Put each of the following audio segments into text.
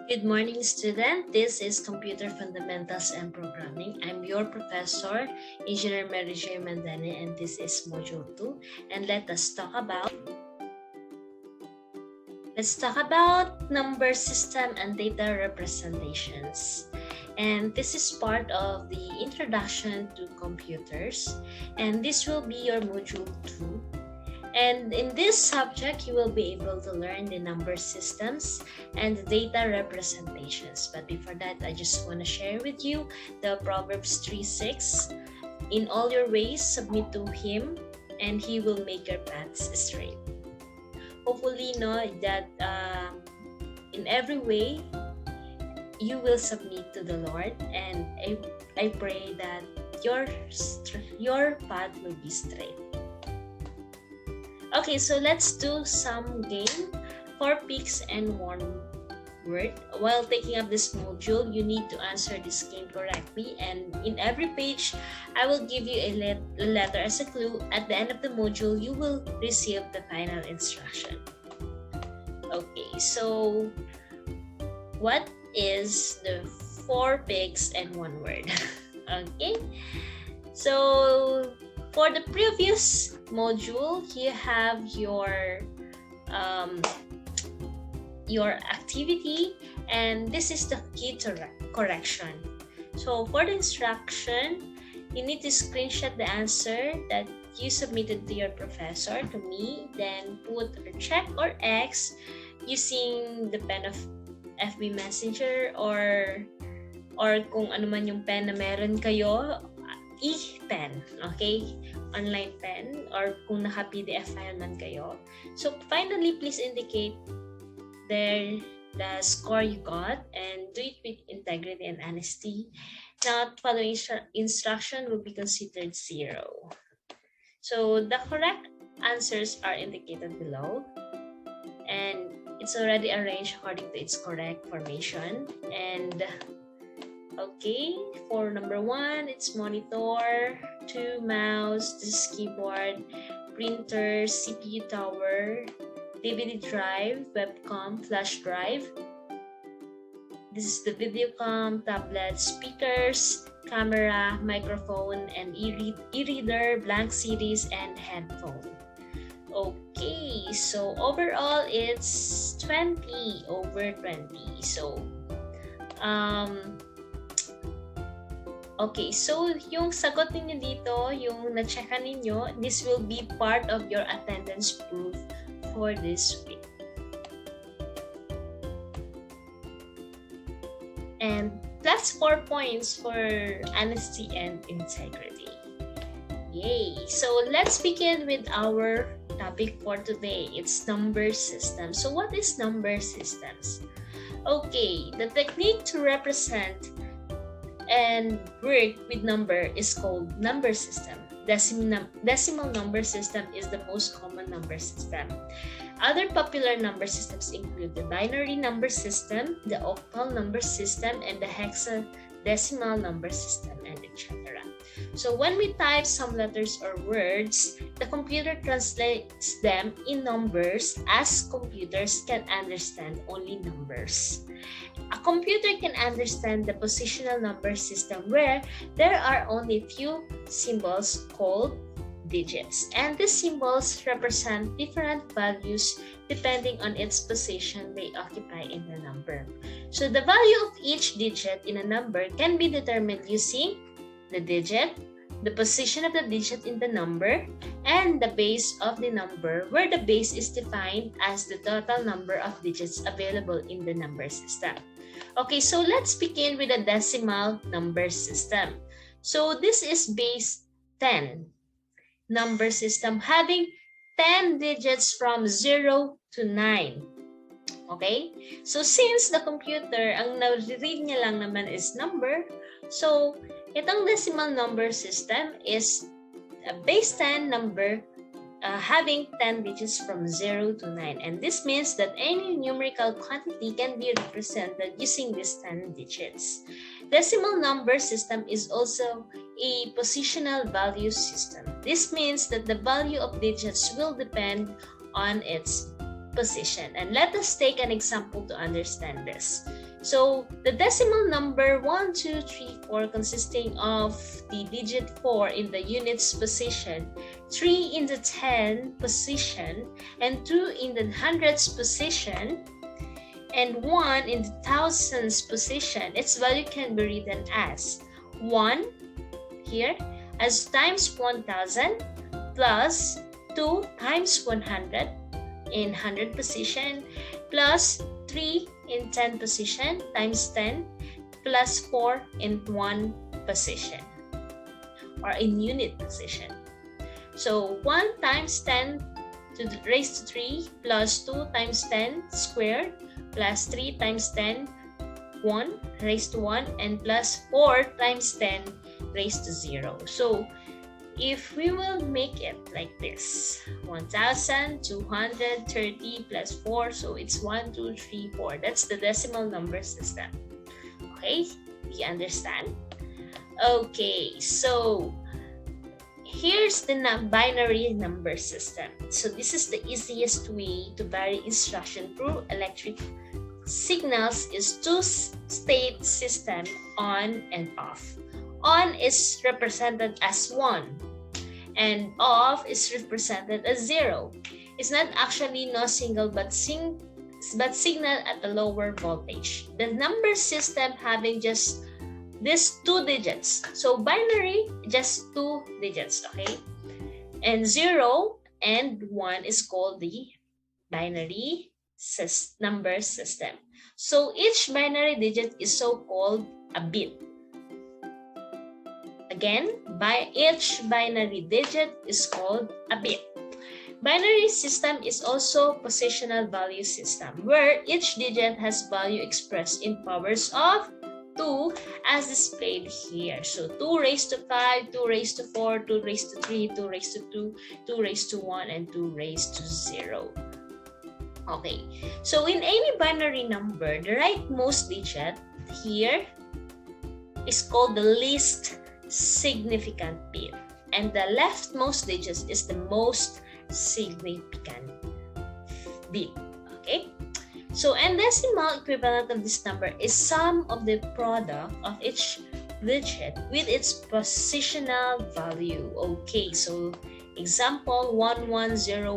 Good morning, student. This is Computer Fundamentals and Programming. I'm your professor, Engineer Mary J. Mandane, and this is Module 2. And let's talk about number system and data representations. And this is part of the introduction to computers. And this will be your Module 2. And in this subject, you will be able to learn the number systems and the data representations. But before that, I just want to share with you the Proverbs 3:6. In all your ways, submit to Him, and He will make your paths straight. Hopefully, that in every way, you will submit to the Lord, and I pray that your path will be straight. Okay, so let's do some game. 4 picks and 1 word. While taking up this module, you need to answer this game correctly, and in every page, I will give you a letter as a clue. At the end of the module, you will receive the final instruction. Okay, so what is the 4 picks and 1 word? Okay, so for the previous module, you have your activity, and this is the key to correction. So for the instruction, you need to screenshot the answer that you submitted to your professor, to me, then put a check or X using the pen of FB Messenger or kung ano man yung pen na meron kayo, e-pen, okay? Online pen, or kung naka-PDF file man kayo. So finally, please indicate there the score you got and do it with integrity and honesty. Not following instruction will be considered 0. So the correct answers are indicated below, and it's already arranged according to its correct formation. And okay, for number 1, it's monitor, 2, mouse, this is keyboard, printer, CPU tower, DVD drive, webcam, flash drive. This is the videocam, tablet, speakers, camera, microphone, and e-reader, blank CDs, and headphone. Okay, so overall, it's 20 over 20. So, okay, so yung sagot ninyo dito, yung na-checkan ninyo, this will be part of your attendance proof for this week. And plus 4 points for honesty and integrity. Yay! So let's begin with our topic for today. It's number systems. So what is number systems? Okay, the technique to represent and work with number is called number system. Decimal number system is the most common number system. Other popular number systems include the binary number system, the octal number system, and the hexadecimal number system, and etc. So when we type some letters or words, the computer translates them in numbers as computers can understand only numbers. A computer can understand the positional number system where there are only few symbols called digits, and these symbols represent different values depending on its position they occupy in the number. So the value of each digit in a number can be determined using the digit, the position of the digit in the number, and the base of the number, where the base is defined as the total number of digits available in the number system. Okay, so let's begin with a decimal number system. So this is base 10 number system having 10 digits from 0 to 9. Okay? So since the computer, ang na-read niya lang naman is number, so itong decimal number system is a base 10 number having 10 digits from 0 to 9. And this means that any numerical quantity can be represented using these 10 digits. Decimal number system is also a positional value system. This means that the value of digits will depend on its position. And let us take an example to understand this. So the decimal number 1, 2, 3, 4 consisting of the digit 4 in the units position, 3 in the 10 position, and 2 in the hundreds position, and 1 in the thousands position, its value can be written as 1 here as times 1000 plus 2 times 100 in 100 position plus 3 in 10 position times 10 plus 4 in 1 position or in unit position. So 1 times 10 to the raised to 3 plus 2 times 10 squared plus 3 times 10 1 raised to 1 and plus 4 times 10 raised to 0. So if we will make it like this, 1230 plus 4, so it's 1, 2, 3, 4. That's the decimal number system. Okay, we understand? Okay, so here's the binary number system. So this is the easiest way to vary instruction through electric signals is two-state system, on and off. On is represented as 1 and off is represented as 0. It's not actually no signal but signal at a lower voltage. The number system having just these 2 digits. So binary, just 2 digits, okay? And 0 and 1 is called the binary number system. So each binary digit is so called a bit. Again, each binary digit is called a bit. Binary system is also positional value system, where each digit has value expressed in powers of 2 as displayed here. So 2 raised to 5, 2 raised to 4, 2 raised to 3, 2 raised to 2, 2 raised to 1, and 2 raised to 0. Okay, so in any binary number, the rightmost digit here is called the least significant bit, and the leftmost digit is the most significant bit. Okay, so and decimal equivalent of this number is sum of the product of each digit with its positional value. Okay, so example 11010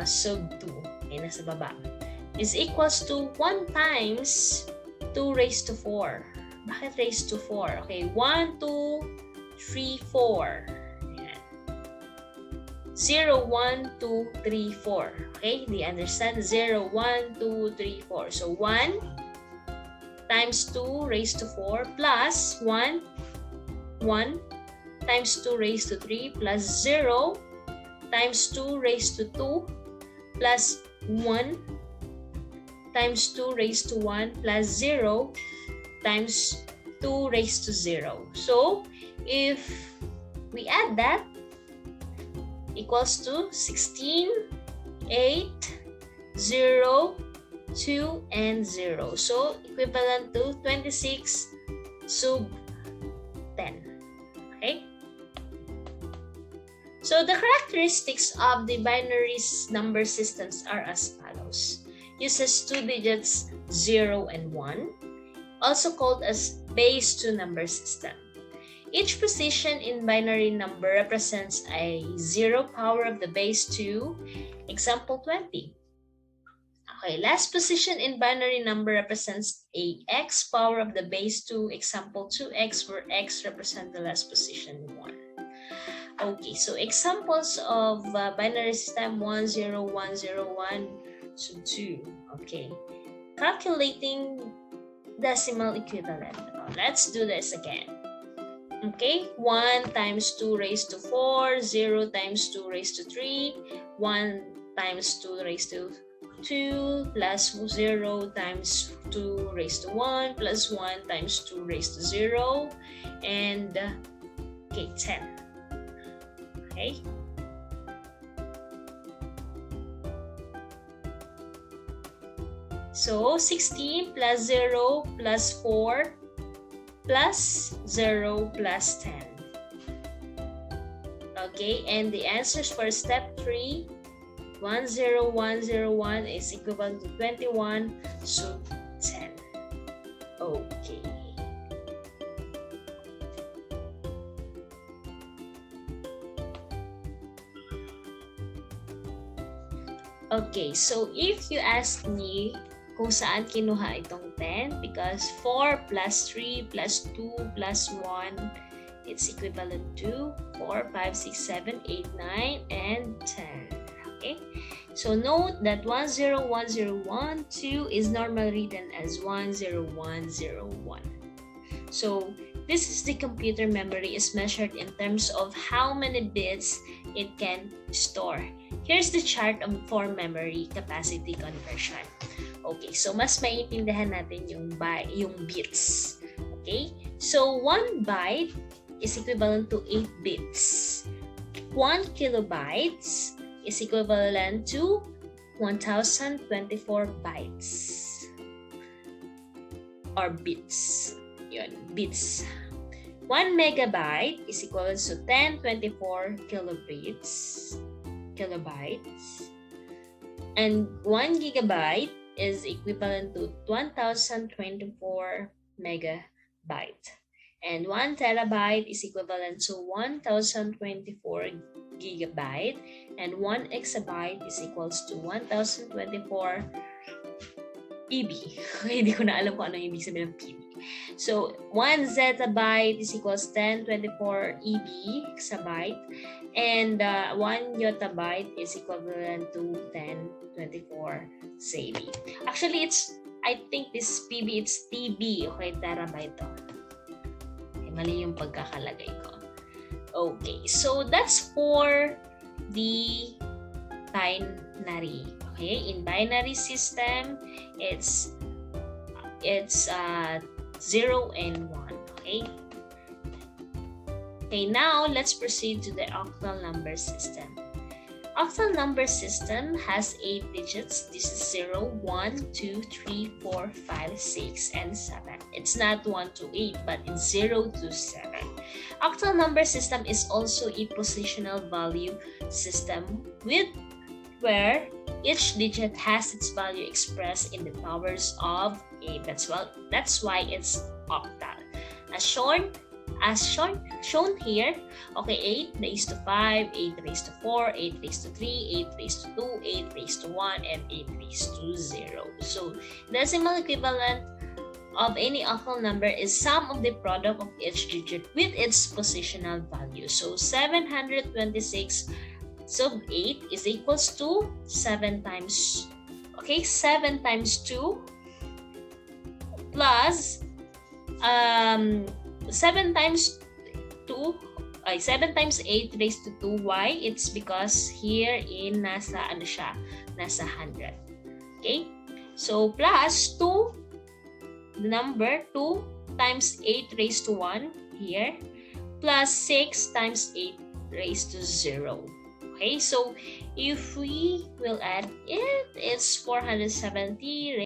sub 2 ay nasa baba is equals to 1 times 2 raised to 4. Bakit raised to 4? Okay, 1, 2, 3, 4. Ayan. 0, 1, 2, 3, 4. Okay, do you understand? 0, 1, 2, 3, 4. So 1 times 2 raised to 4 plus 1 times 2 raised to 3 plus 0 times 2 raised to 2 plus 1 times 2 raised to 1 plus 0 times 2 raised to 0. So if we add that, equals to 16, 8, 0, 2, and 0. So equivalent to 26 sub 10. Okay? So the characteristics of the binary number systems are as follows. Uses 2 digits 0 and 1. Also called as base 2 number system. Each position in binary number represents a 0 power of the base 2, example 20. Okay, last position in binary number represents a x power of the base 2, example 2x, where x represents the last position 1. Okay, so examples of binary system 10101 sub 2. Okay, calculating decimal equivalent. Let's do this again. Okay, 1 times 2 raised to 4, 0 times 2 raised to 3, 1 times 2 raised to 2 plus 0 times 2 raised to 1 plus 1 times 2 raised to 0, and okay, 10. Okay. So 16 plus 0 plus 4 plus 0 plus 10. Okay, and the answers for step 3 10101 is equivalent to 21, so 10. Okay. Okay, so if you ask me kung saan kinuha itong 10, because 4 plus 3 plus 2 plus 1, it's equivalent to 4, 5, 6, 7, 8, 9, and 10. Okay, so note that 1010112 is normally written as 10101. So this is the computer memory is measured in terms of how many bits it can store. Here's the chart for memory capacity conversion. Okay, so mas maiintindihan natin yung bits. Okay, so 1 byte is equivalent to 8 bits. 1 kilobytes is equivalent to 1024 bytes. Or bits. Yun, bits. 1 megabyte is equivalent to 1024 kilobytes. And 1 gigabyte is equivalent to 1024 megabyte. And 1 terabyte is equivalent to 1024 gigabyte. And 1 exabyte is equals to 1024 PB. Hindi ko na alam kung ano yung ibig sabihin ng PB. So, 1 zettabyte is equals 1024 EB, exabyte. And 1 yottabyte is equivalent to 1024 ZB. Actually, I think this PB, it's TB. Okay, terabyte to. Okay, mali yung pagkakalagay ko. Okay, so that's for the binary. Okay, in binary system, it's 0 and 1. Okay. Okay, now let's proceed to the octal number system. Octal number system has 8 digits. This is 0, 1, 2, 3, 4, 5, 6, and 7. It's not 1 to 8, but it's 0 to 7. Octal number system is also a positional value system where each digit has its value expressed in the powers of 8. That's why it's octal. As shown here, okay, 8 raised to 5, 8 raised to 4, 8 raised to 3, 8 raised to 2, 8 raised to 1, and 8 raised to 0. So, decimal equivalent of any octal number is sum of the product of each digit with its positional value. So, 726 sub 8 is equals to 7 times 2 plus 7 times 8 raised to 2. Why? It's because here in nasa 100. Okay? So plus 2, the number 2 times 8 raised to 1 here, plus 6 times 8 raised to 0. Okay, so if we will add it, it's 470